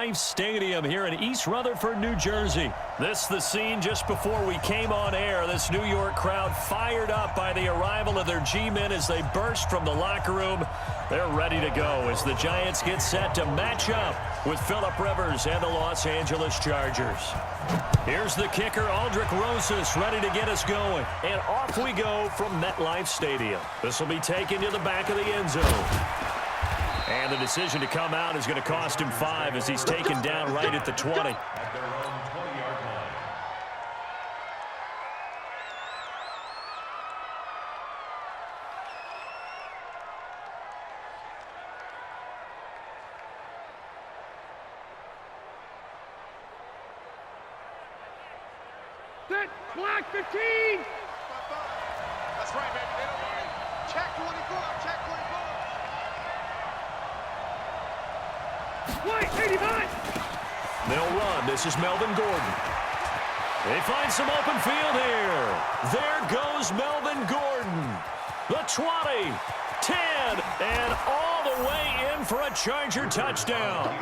MetLife Stadium here in East Rutherford, New Jersey. This is the scene just before we came on air. This New York crowd fired up by the arrival of their G-men as they burst from the locker room. They're ready to go as the Giants get set to match up with Phillip Rivers and the Los Angeles Chargers. Here's the kicker, Aldrick Rosas, ready to get us going. And off we go from MetLife Stadium. This will be taken to the back of the end zone. And the decision to come out is going to cost him 5 as he's taken down right at the 20. Set, block 15! That's right, baby. They don't worry. Check 24, check 24. White, 85! They'll run. This is Melvin Gordon. They find some open field here. There goes Melvin Gordon. The 20, 10, and all the way in for a Charger touchdown.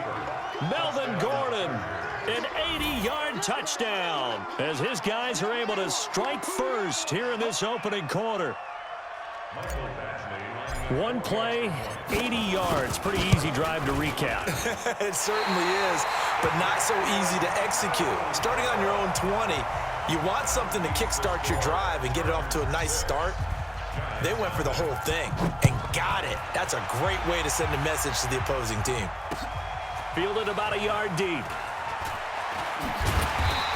Melvin Gordon, an 80-yard touchdown as his guys are able to strike first here in this opening quarter. One play, 80 yards. Pretty easy drive to recap. It certainly is, but not so easy to execute. Starting on your own 20, you want something to kickstart your drive and get it off to a nice start. They went for the whole thing and got it. That's a great way to send a message to the opposing team. Fielded about a yard deep.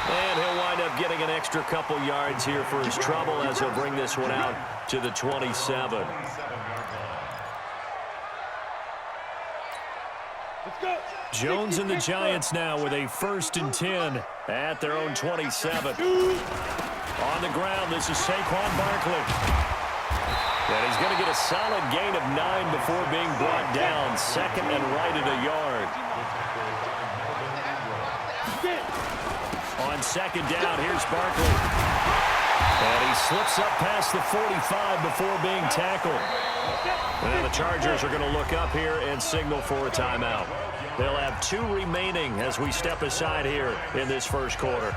And he'll wind up getting an extra couple yards here for his trouble as he'll bring this one out to the 27. Jones and the Giants now with a 1st and 10 at their own 27. On the ground, this is Saquon Barkley. And he's going to get a solid gain of 9 before being brought down. 2nd and right at a yard. On 2nd down, here's Barkley. And he slips up past the 45 before being tackled. And the Chargers are going to look up here and signal for a timeout. They'll have 2 remaining as we step aside here in this first quarter.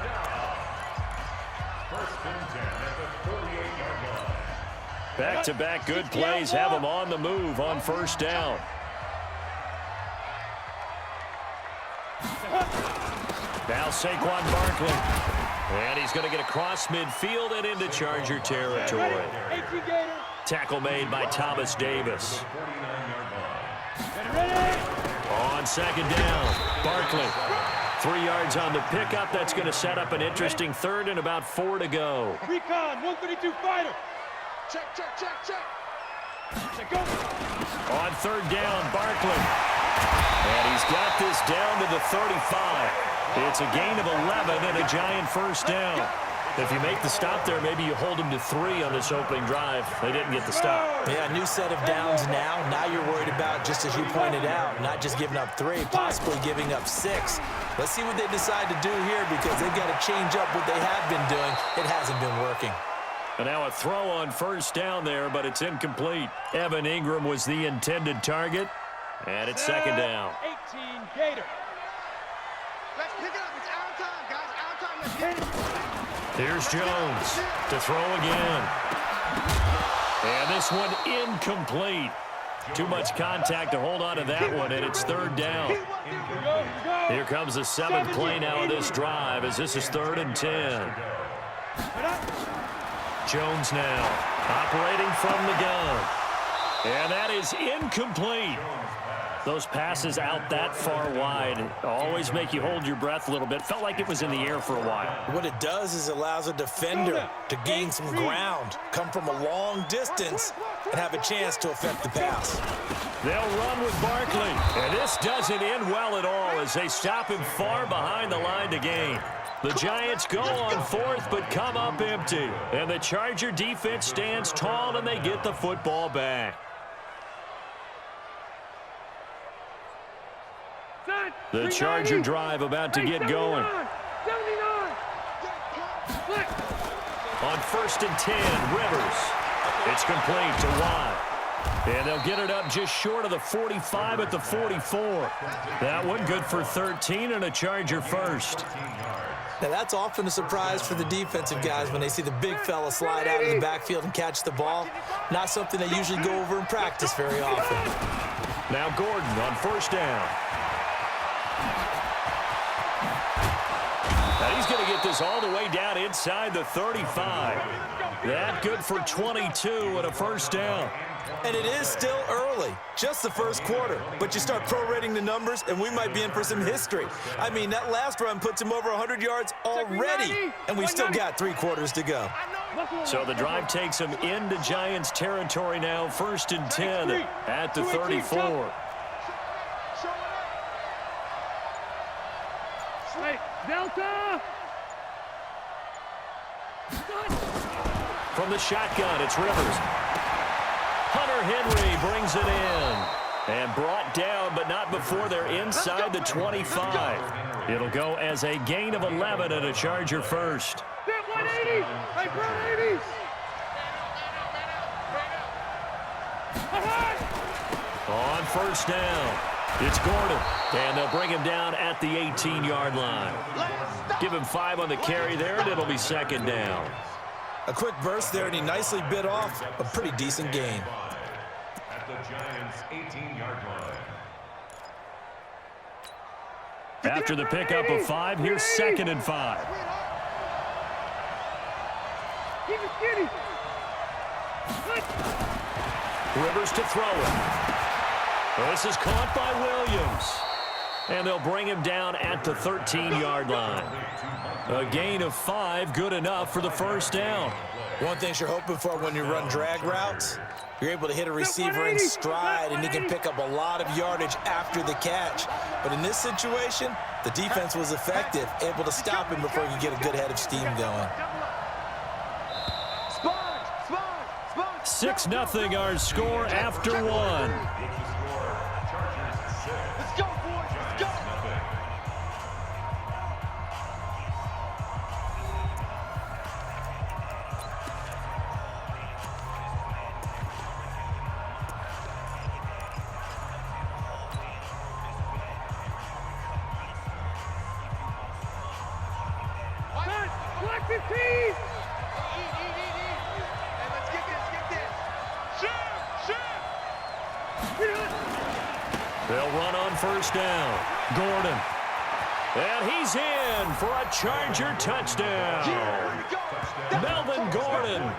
Back-to-back good plays have them on the move on 1st down. Now Saquon Barkley. And he's going to get across midfield and into Charger territory. Tackle made by Thomas Davis. On 2nd down, Barkley. 3 yards on the pickup. That's going to set up an interesting 3rd and about 4 to go. Recon, 132 fighter. Check, check, check, check. Go. On 3rd down, Barkley. And he's got this down to the 35. It's a gain of 11 and a Giant 1st down. If you make the stop there, maybe you hold them to 3 on this opening drive. They didn't get the stop. Yeah, new set of downs now. Now you're worried about, just as you pointed out, not just giving up 3, possibly giving up 6. Let's see what they decide to do here because they've got to change up what they have been doing. It hasn't been working. And now a throw on 1st down there, but it's incomplete. Evan Ingram was the intended target, and it's 2nd down. 18 Gator. Let's pick it up. It's our time, guys. Our time. Let's get it. Here's Jones to throw again. And this one incomplete. Too much contact to hold on to that one, and it's 3rd down. Here comes the 7th play now of this drive as this is 3rd and 10. Jones now operating from the gun. And that is incomplete. Those passes out that far wide always make you hold your breath a little bit. Felt like it was in the air for a while. What it does is allows a defender to gain some ground, come from a long distance, and have a chance to affect the pass. They'll run with Barkley. And this doesn't end well at all as they stop him far behind the line to gain. The Giants go on 4th but come up empty. And the Charger defense stands tall and they get the football back. The Charger drive about to get going. On 1st and 10, Rivers. It's complete to Watt. And they'll get it up just short of the 45 at the 44. That one good for 13 and a Charger first. Now, that's often a surprise for the defensive guys when they see the big fella slide out of the backfield and catch the ball. Not something they usually go over in practice very often. Now Gordon on first down. And he's going to get this all the way down inside the 35. That good for 22 and a first down. And it is still early, just the first quarter. But you start prorating the numbers, and we might be in for some history. I mean, that last run puts him over 100 yards already, and we've still got 3 quarters to go. So the drive takes him into Giants territory now, 1st and 10 at the 34. Delta! From the shotgun, it's Rivers. Hunter Henry brings it in. And brought down, but not before they're inside the 25. It'll go as a gain of 11 and a Charger first. 180! Hey, bro, 80s! On first down, it's Gordon. And they'll bring him down at the 18-yard line. Give him 5 on the carry there, and it'll be 2nd down. A quick burst there, and he nicely bit off a pretty decent gain. At the Giants' 18-yard line. After the pickup of 5, here's 2nd and 5. Keep it skinny! Rivers to throw it. This is caught by Williams. And they'll bring him down at the 13-yard line. A gain of 5, good enough for the first down. One thing you're hoping for when you run drag routes, you're able to hit a receiver in stride, and he can pick up a lot of yardage after the catch. But in this situation, the defense was effective, able to stop him before he could get a good head of steam going. 6-0 our score after 1. They'll run on first down. Gordon. And he's in for a Charger touchdown. Melvin Gordon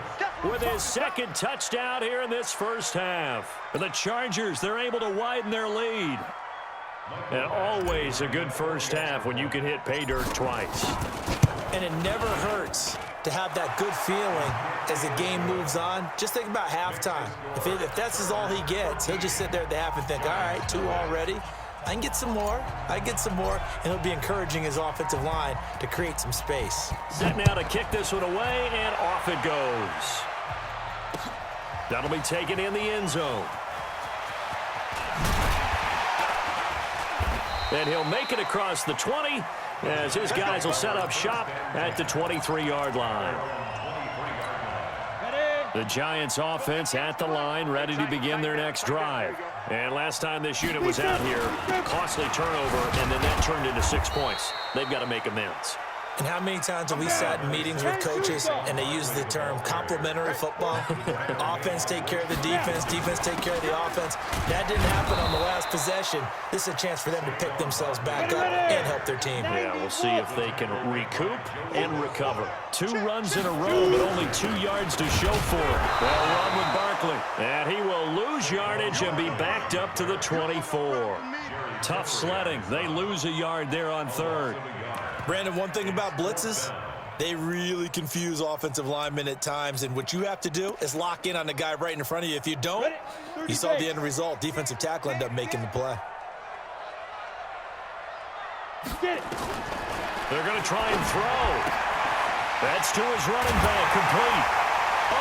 with his 2nd touchdown here in this first half. And the Chargers, they're able to widen their lead. And always a good first half when you can hit pay dirt twice. And it never hurts to have that good feeling as the game moves on. Just think about halftime. If that's all he gets, he'll just sit there at the half and think, all right, 2 already. I can get some more. And he'll be encouraging his offensive line to create some space. Set now to kick this one away, and off it goes. That'll be taken in the end zone. And he'll make it across the 20 as his guys will set up shop at the 23-yard line. The Giants offense at the line, ready to begin their next drive. And last time this unit was out here, costly turnover, and then that turned into 6 points. They've got to make amends. And how many times have we sat in meetings with coaches and they use the term complementary football? Offense take care of the defense, defense take care of the offense. That didn't happen on the last possession. This is a chance for them to pick themselves back up and help their team. Yeah, we'll see if they can recoup and recover. 2 runs in a row, but only 2 yards to show for it. They'll run with Barkley. And he will lose yardage and be backed up to the 24. Tough sledding. They lose a yard there on 3rd. Brandon, one thing about blitzes, they really confuse offensive linemen at times, and what you have to do is lock in on the guy right in front of you. If you don't, you saw the end result. Defensive tackle ended up making the play. They're going to try and throw. That's to his running back, complete.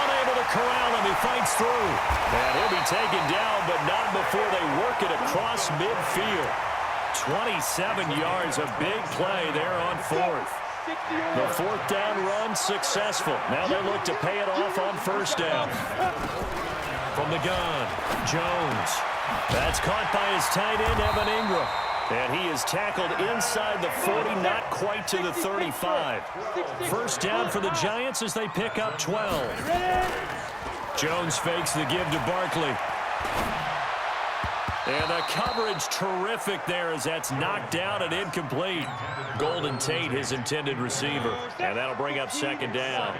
Unable to corral him, he fights through. And he'll be taken down, but not before they work it across midfield. 27 yards, a big play there on 4th. The 4th down run successful. Now they look to pay it off on 1st down. From the gun, Jones. That's caught by his tight end, Evan Ingram. And he is tackled inside the 40, not quite to the 35. First down for the Giants as they pick up 12. Jones fakes the give to Barkley. And the coverage terrific there as that's knocked down and incomplete. Golden Tate, his intended receiver. And that'll bring up second down.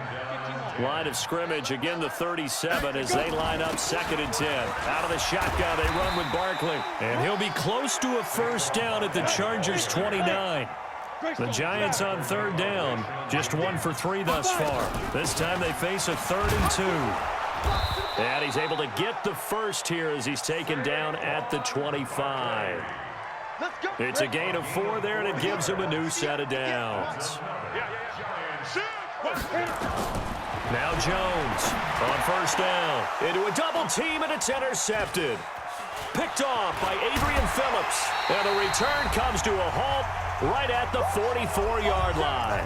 Line of scrimmage, again the 37 as they line up 2nd and 10. Out of the shotgun, they run with Barkley. And he'll be close to a first down at the Chargers' 29. The Giants on 3rd down, just 1 for 3 thus far. This time they face a 3rd and 2. And he's able to get the first here as he's taken down at the 25. It's a gain of 4 there, and it gives him a new set of downs. Now Jones on first down. Into a double team, and it's intercepted. Picked off by Adrian Phillips. And the return comes to a halt right at the 44-yard line.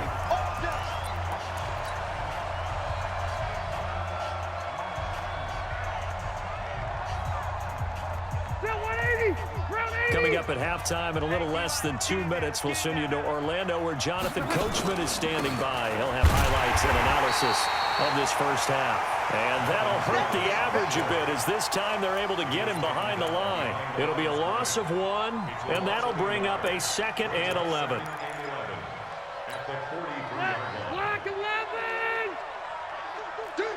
Coming up at halftime in a little less than 2 minutes, we'll send you to Orlando where Jonathan Coachman is standing by. He'll have highlights and analysis of this first half. And that'll hurt the average a bit as this time they're able to get him behind the line. It'll be a loss of 1, and that'll bring up a 2nd and 11. Black 11!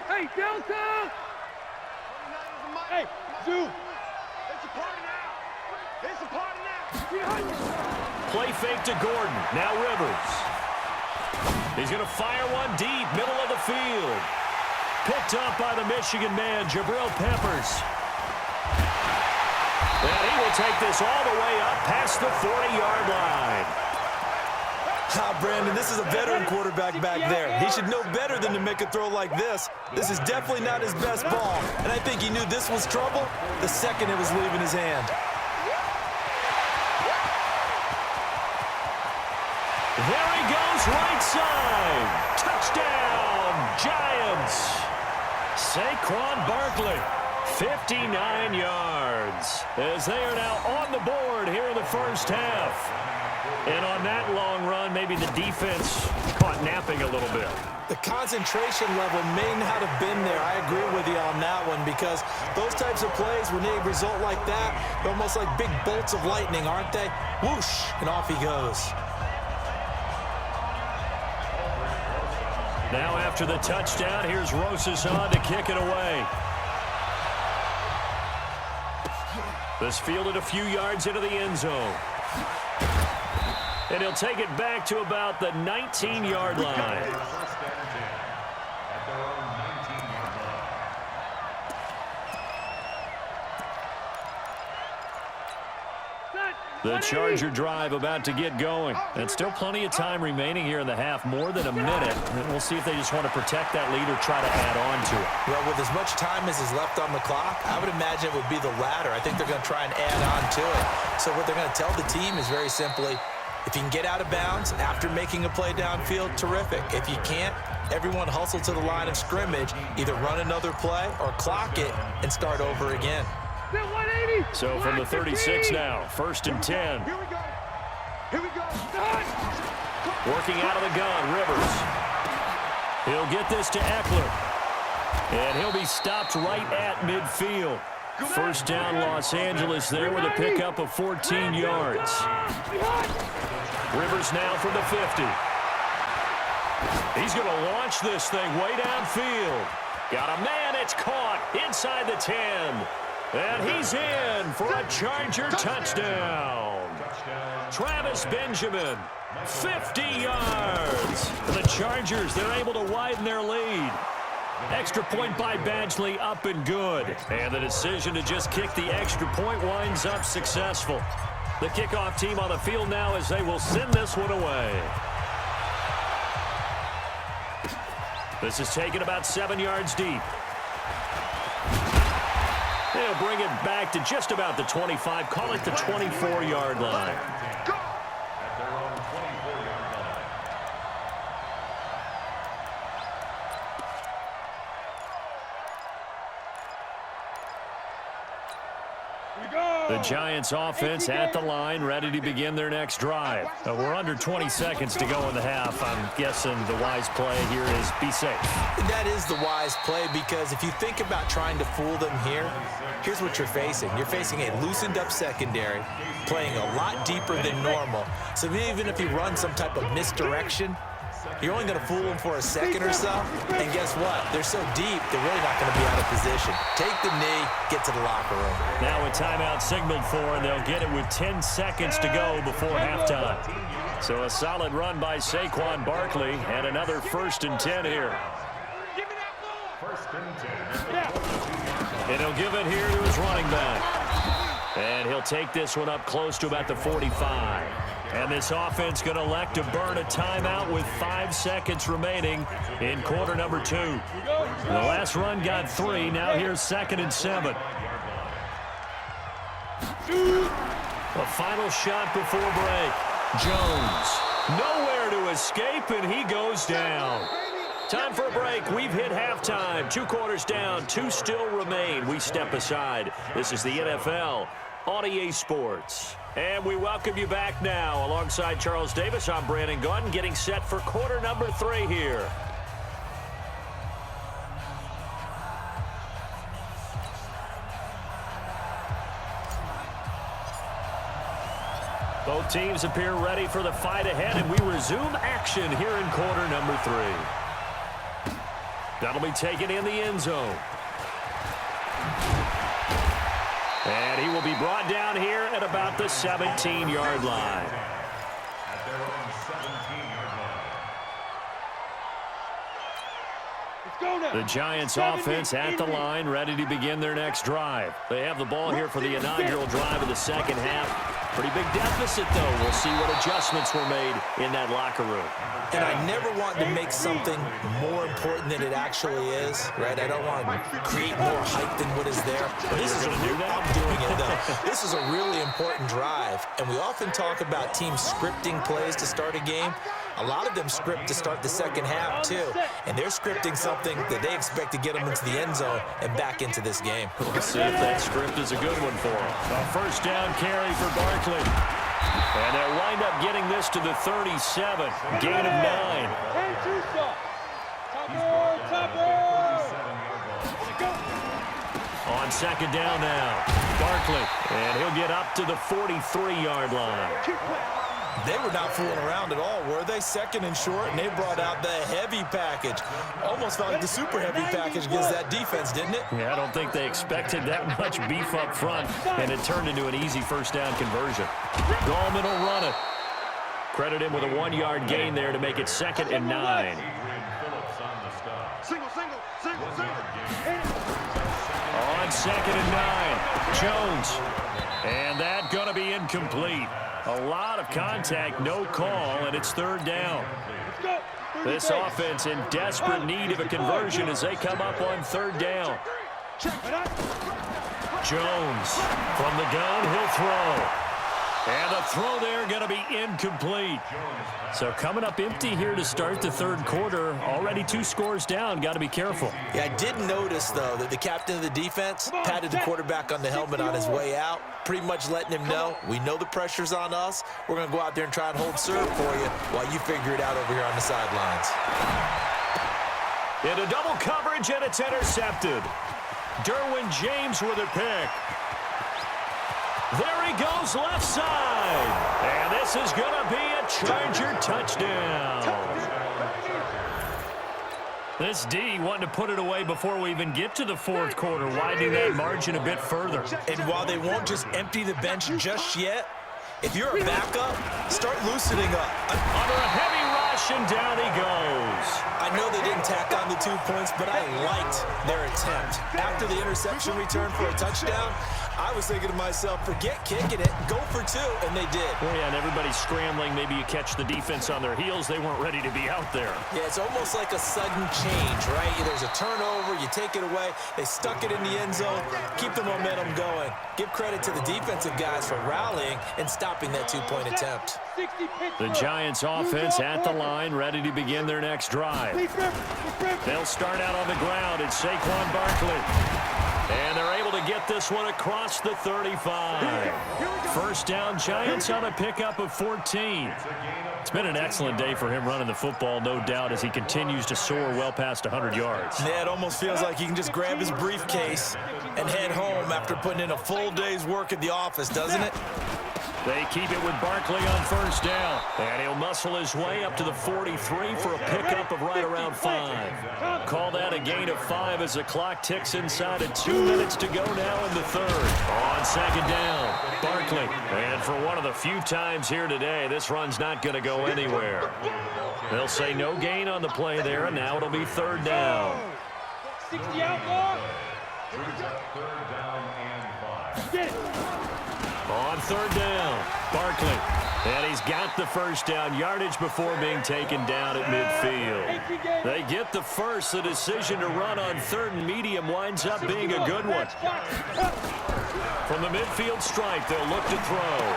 Hey, Delta! Hey, Zoo! It's a party now! It's a party now! Play fake to Gordon. Now Rivers. He's going to fire one deep, middle of the field. Picked up by the Michigan man, Jabril Peppers. And he will take this all the way up past the 40-yard line. Brandon, this is a veteran quarterback back there. He should know better than to make a throw like this. This is definitely not his best ball. And I think he knew this was trouble the second it was leaving his hand. There he goes, right side. Touchdown, Giants. Saquon Barkley, 59 yards. As they are now on the board here in the first half. And on that long run, maybe the defense caught napping a little bit. The concentration level may not have been there. I agree with you on that one because those types of plays, when they result like that, they're almost like big bolts of lightning, aren't they? Whoosh, and off he goes. Now after the touchdown, here's Rosas on to kick it away. This fielded a few yards into the end zone. And he'll take it back to about the 19-yard line. The Charger drive about to get going. And still plenty of time remaining here in the half, more than a minute. And we'll see if they just want to protect that lead or try to add on to it. Well, with as much time as is left on the clock, I would imagine it would be the latter. I think they're going to try and add on to it. So what they're going to tell the team is very simply, if you can get out of bounds after making a play downfield, terrific. If you can't, everyone hustle to the line of scrimmage, either run another play or clock it and start over again. So from the 36 now, 1st and 10. Here we go. Here we go. Working out of the gun, Rivers. He'll get this to Eckler. And he'll be stopped right at midfield. First down, Los Angeles there with a pickup of 14 yards. Rivers now from the 50. He's going to launch this thing way downfield. Got a man, it's caught inside the 10. And he's in for a Charger touchdown. Travis Benjamin, 50 yards. The Chargers, they're able to widen their lead. Extra point by Badgley, up and good. And the decision to just kick the extra point winds up successful. The kickoff team on the field now as they will send this one away. This is taken about 7 yards deep. They'll bring it back to just about the 25, call it the 24-yard line. The Giants offense at the line, ready to begin their next drive. We're under 20 seconds to go in the half. I'm guessing the wise play here is be safe. That is the wise play, because if you think about trying to fool them here, here's what you're facing. You're facing a loosened up secondary, playing a lot deeper than normal. So even if you run some type of misdirection, you're only going to fool them for a second or so. And guess what? They're so deep, they're really not going to be out of position. Take the knee, get to the locker room. Now a timeout signaled for, and they'll get it with 10 seconds to go before halftime. So a solid run by Saquon Barkley, and another 1st and 10 here. First and 10. And he'll give it here to his running back. And he'll take this one up close to about the 45. And this offense going to elect to burn a timeout with 5 seconds remaining in quarter number 2. The last run got 3. Now here's 2nd and 7. A final shot before break. Jones. Nowhere to escape, and he goes down. Time for a break. We've hit halftime. 2 quarters down. 2 still remain. We step aside. This is the NFL on EA Sports. And we welcome you back now. Alongside Charles Davis, I'm Brandon Gunn, getting set for quarter number 3 here. Both teams appear ready for the fight ahead, and we resume action here in quarter number 3. That'll be taken in the end zone. And he will be brought down here at about the 17-yard line. At their own 17-yard line. The Giants offense at the line, ready to begin their next drive. They have the ball here for the inaugural drive of the second half. Pretty big deficit, though. We'll see what adjustments were made in that locker room. And I never want to make something more important than it actually is, right? I don't want to create more hype than what is there. But this is I'm doing it, though. This is a really important drive, and we often talk about teams scripting plays to start a game. A lot of them script to start the second half, too. And they're scripting something that they expect to get them into the end zone and back into this game. We'll see if that script is a good one for them. A first down carry for Barkley. And they'll wind up getting this to the 37. Gain of 9. On second down now, Barkley. And he'll get up to the 43-yard line. They were not fooling around at all, were they? 2nd and short, and they brought out the heavy package. Almost felt like the super heavy package against that defense, didn't it? Yeah, I don't think they expected that much beef up front, and it turned into an easy first down conversion. Gallman will run it. Credit him with a 1-yard gain there to make it 2nd and 9. Single. On 2nd and 9, Jones. And that going to be incomplete. A lot of contact, no call, and it's 3rd down. This offense in desperate need of a conversion as they come up on 3rd down. Jones from the gun, he'll throw. And the throw there going to be incomplete. So coming up empty here to start the 3rd quarter. Already 2 scores down. Got to be careful. Yeah, I did notice, though, that the captain of the defense patted the quarterback on the helmet on his way out, pretty much letting him know, we know the pressure's on us. We're going to go out there and try and hold serve for you while you figure it out over here on the sidelines. Into double coverage, and it's intercepted. Derwin James with a pick. There he goes left side. And this is going to be a Charger touchdown. This D wanting to put it away before we even get to the 4th quarter, widening that margin a bit further. And while they won't just empty the bench just yet, if you're a backup, start loosening up. Under a heavy rush, and down he goes. I know they didn't tack on the 2 points, but I liked their attempt. After the interception return for a touchdown, I was thinking to myself, forget kicking it, go for 2, and they did. Well, yeah, and everybody's scrambling. Maybe you catch the defense on their heels. They weren't ready to be out there. Yeah, it's almost like a sudden change, right? There's a turnover, you take it away, they stuck it in the end zone, keep the momentum going. Give credit to the defensive guys for rallying and stopping that 2-point attempt. The Giants offense at the line, ready to begin their next drive. They'll start out on the ground. It's Saquon Barkley. And they're able to to get this one across the 35. First down, Giants on a pickup of 14. It's been an excellent day for him running the football, no doubt, as he continues to soar well past 100 yards. Yeah, it almost feels like he can just grab his briefcase and head home after putting in a full day's work at the office, doesn't it? They keep it with Barkley on first down. And he'll muscle his way up to the 43 for a pickup of right around 5. Call that a gain of 5 as the clock ticks inside of 2 minutes to go now in the third. On second down, Barkley. And for one of the few times here today, this run's not going to go anywhere. They'll say no gain on the play there, and now it'll be third down. 60 outlaw. Third down and 5. Get it. On third down, Barkley. And he's got the first down yardage before being taken down at midfield. They get the first. The decision to run on third and medium winds up being a good one. From the midfield stripe, they'll look to throw.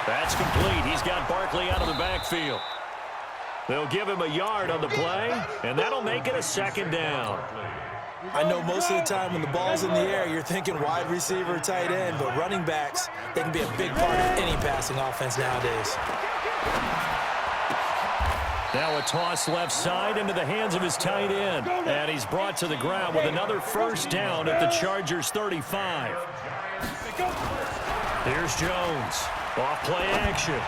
That's complete. He's got Barkley out of the backfield. They'll give him a yard on the play, and that'll make it a second down. I know most of the time when the ball's in the air, you're thinking wide receiver, tight end, but running backs, they can be a big part of any passing offense nowadays. Now a toss left side into the hands of his tight end. And he's brought to the ground with another first down at the Chargers' 35. Here's Jones. Off play action.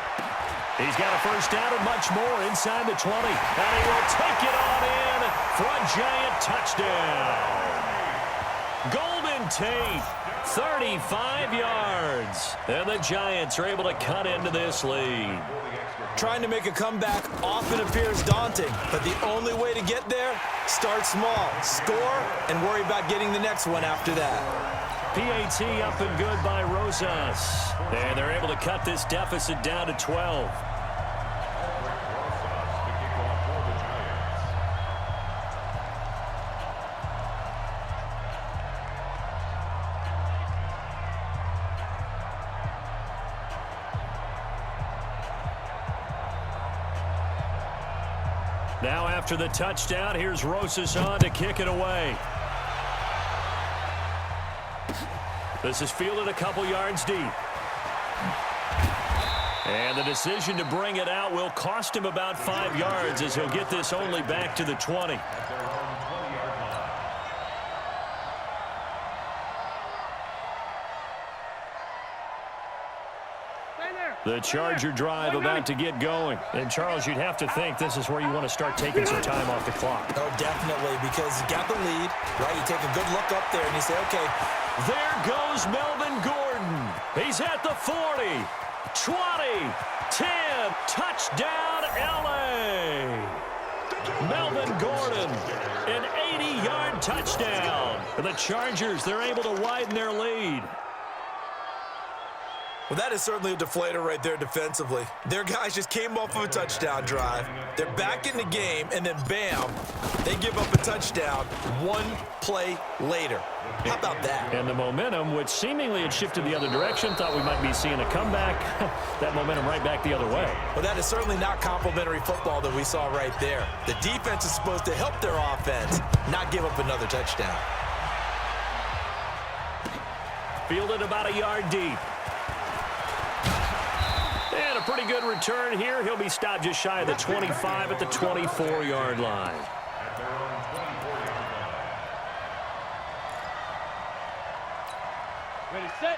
He's got a first down and much more inside the 20. And he will take it on in for a Giant touchdown. Golden Tate, 35 yards. And the Giants are able to cut into this lead. Trying to make a comeback often appears daunting, but the only way to get there, start small, score, and worry about getting the next one after that. PAT up and good by Rosas. And they're able to cut this deficit down to 12. Now after the touchdown, here's Rosas on to kick it away. This is fielded a couple yards deep. And the decision to bring it out will cost him about 5 yards as he'll get this only back to the 20. The Charger drive about to get going. And, Charles, you'd have to think this is where you want to start taking some time off the clock. Oh, definitely, because you got the lead, right? You take a good look up there and you say, okay. There goes Melvin Gordon. He's at the 40, 20, 10, touchdown, L.A. Melvin Gordon, an 80-yard touchdown. For the Chargers, they're able to widen their lead. Well, that is certainly a deflator right there defensively. Their guys just came off of a touchdown drive. They're back in the game, and then bam, they give up a touchdown 1 play later. How about that? And the momentum, which seemingly had shifted the other direction, thought we might be seeing a comeback. That momentum right back the other way. Well, that is certainly not complimentary football that we saw right there. The defense is supposed to help their offense, not give up another touchdown. Fielded about a yard deep. And a pretty good return here. He'll be stopped just shy of the 25 at the 24-yard line.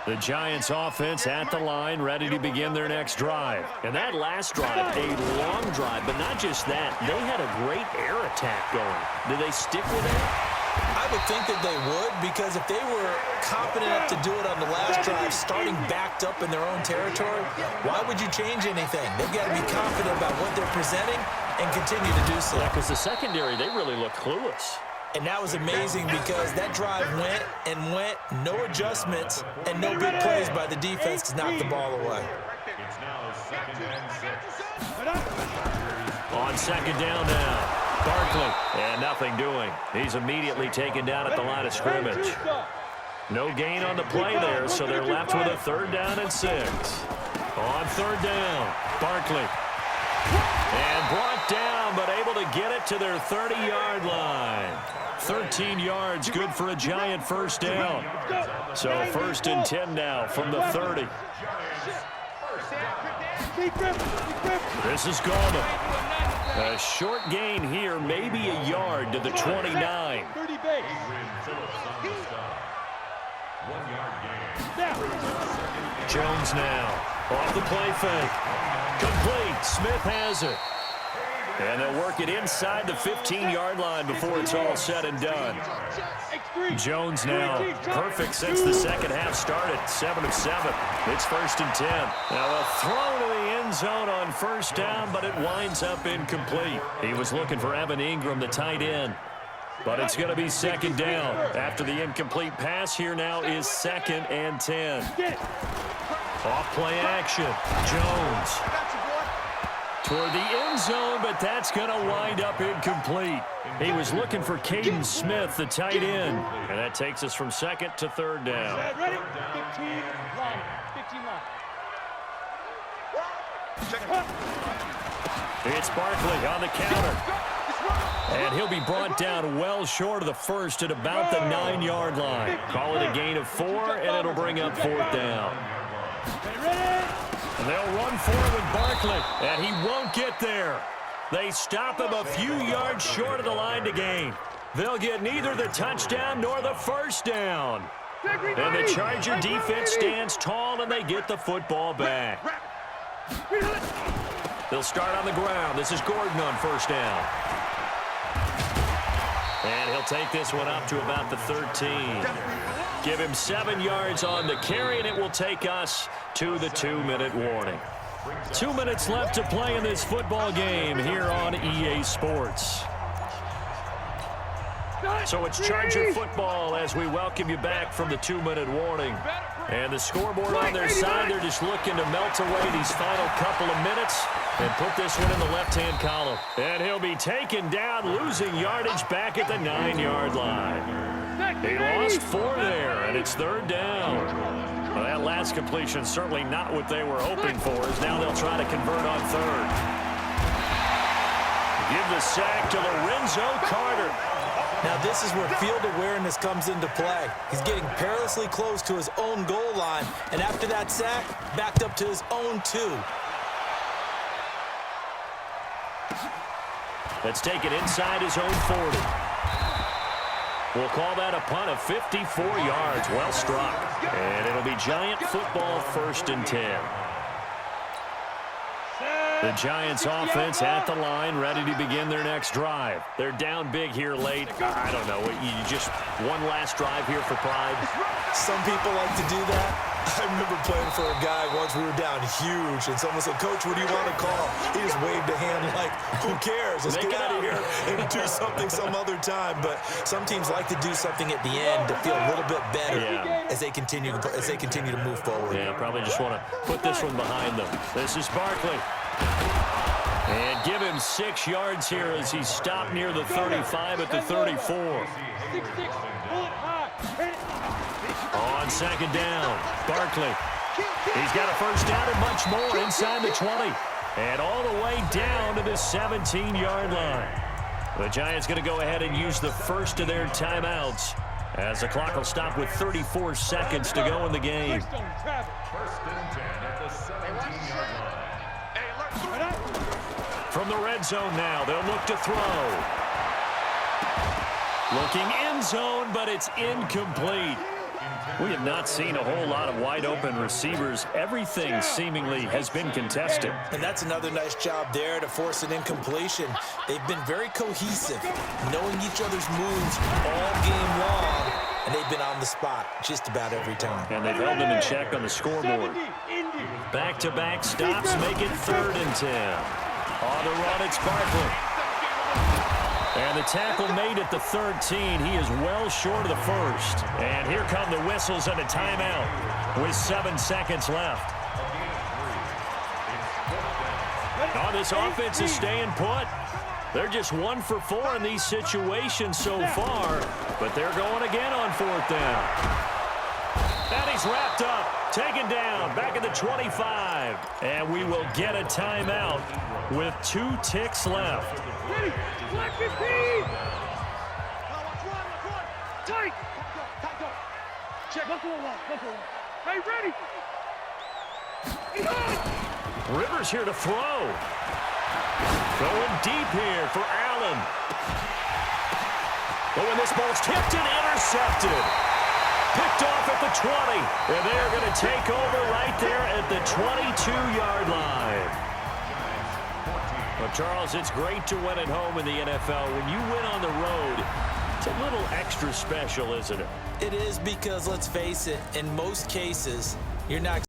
The Giants offense at the line, ready to begin their next drive. And that last drive, a long drive, but not just that. They had a great air attack going. Did they stick with that? I would think that they would, because if they were confident enough to do it on the last drive, starting backed up in their own territory, why would you change anything? They've got to be confident about what they're presenting and continue to do so. Yeah, because the secondary, they really look clueless. And that was amazing because that drive went and went, no adjustments, and no big plays by the defense to knock the ball away. It's now 2nd and 6. On second down now. Barkley, and nothing doing. He's immediately taken down at the line of scrimmage. No gain on the play there, so they're left with a 3rd down and 6. On 3rd down, Barkley. And brought brought down, but able to get it to their 30-yard line. 13 yards, good for a Giant first down. So 1st and 10 now from the 30. This is Gallman. A short gain here, maybe a yard to the 29. 30 base. 1 yard gain. Jones now off the play fake. Complete. Smith has it. And they'll work it inside the 15-yard line before it's all said and done. Jones now perfect since the second half started. 7 of 7. It's 1st and 10. Now a throw to the end zone on first down, but it winds up incomplete. He was looking for Evan Ingram, the tight end. But it's going to be 2nd down. After the incomplete pass, here now is 2nd and 10. Off play action. Jones toward the end zone, but that's going to wind up incomplete. He was looking for Caden Smith, the tight end. And that takes us from 2nd to 3rd down. Ready? 15 line. 15 line. It's Barkley on the counter. And he'll be brought down well short of the first at about the 9-yard line. Call it a gain of 4, and it'll bring up 4th down. And they'll run for it with Barkley, and he won't get there. They stop him a few yards short of the line to gain. They'll get neither the touchdown nor the first down. And the Charger defense stands tall, and they get the football back. They'll start on the ground. This is Gordon on first down. And he'll take this one up to about the 13. Give him 7 yards on the carry, and it will take us to the 2-minute warning. 2 minutes left to play in this football game here on EA Sports. So it's Charger football as we welcome you back from the 2-minute warning. And the scoreboard on their side, they're just looking to melt away these final couple of minutes and put this one in the left-hand column. And he'll be taken down, losing yardage back at the 9-yard line. He lost 4 there, and it's 3rd down. Well, that last completion certainly not what they were hoping for, as now they'll try to convert on 3rd. Give the sack to Lorenzo Carter. Now this is where field awareness comes into play. He's getting perilously close to his own goal line, and after that sack, backed up to his own 2. Let's take it inside his own 40. We'll call that a punt of 54 yards. Well struck. And it'll be Giant football 1st and 10. The Giants offense at the line, ready to begin their next drive. They're down big here late. I don't know. You just one last drive here for pride. Some people like to do that. I remember playing for a guy once. We were down huge, and someone said, "Coach, what do you want to call?" He just waved a hand like, "Who cares? Let's get out of here and do something some other time." But some teams like to do something at the end to feel a little bit better as they continue to move forward. Yeah, probably just want to put this one behind them. This is Barkley. And give him 6 yards here as he's stopped near the 35 at the 34. 6-6. Pull it high. On 2nd down, Barkley. He's got a first down and much more inside the 20. And all the way down to the 17-yard line. The Giants going to go ahead and use the first of their timeouts as the clock will stop with 34 seconds to go in the game. 1st and 10 at the 17-yard line. From the red zone now, they'll look to throw. Looking end zone, but it's incomplete. We have not seen a whole lot of wide-open receivers. Everything seemingly has been contested. And that's another nice job there to force an incompletion. They've been very cohesive, knowing each other's moves all game long, and they've been on the spot just about every time. And they've held them in check on the scoreboard. Back-to-back stops make it 3rd and 10. On the run, it's Barkley. And the tackle made at the 13. He is well short of the first. And here come the whistles and a timeout with 7 seconds left. Oh, this offense is staying put. They're just 1 for 4 in these situations so far, but they're going again on 4th down. And he's wrapped up. Taken down, back at the 25. And we will get a timeout with 2 ticks left. Ready. Black 15. Tight. Check. 1-4-1. Hey, ready. Rivers here to throw. Going deep here for Allen. But when this ball's tipped and intercepted. Picked off at the 20. And they're going to take over right there at the 22-yard line. Well, Charles, it's great to win at home in the NFL. When you win on the road, it's a little extra special, isn't it? It is because, let's face it, in most cases, you're not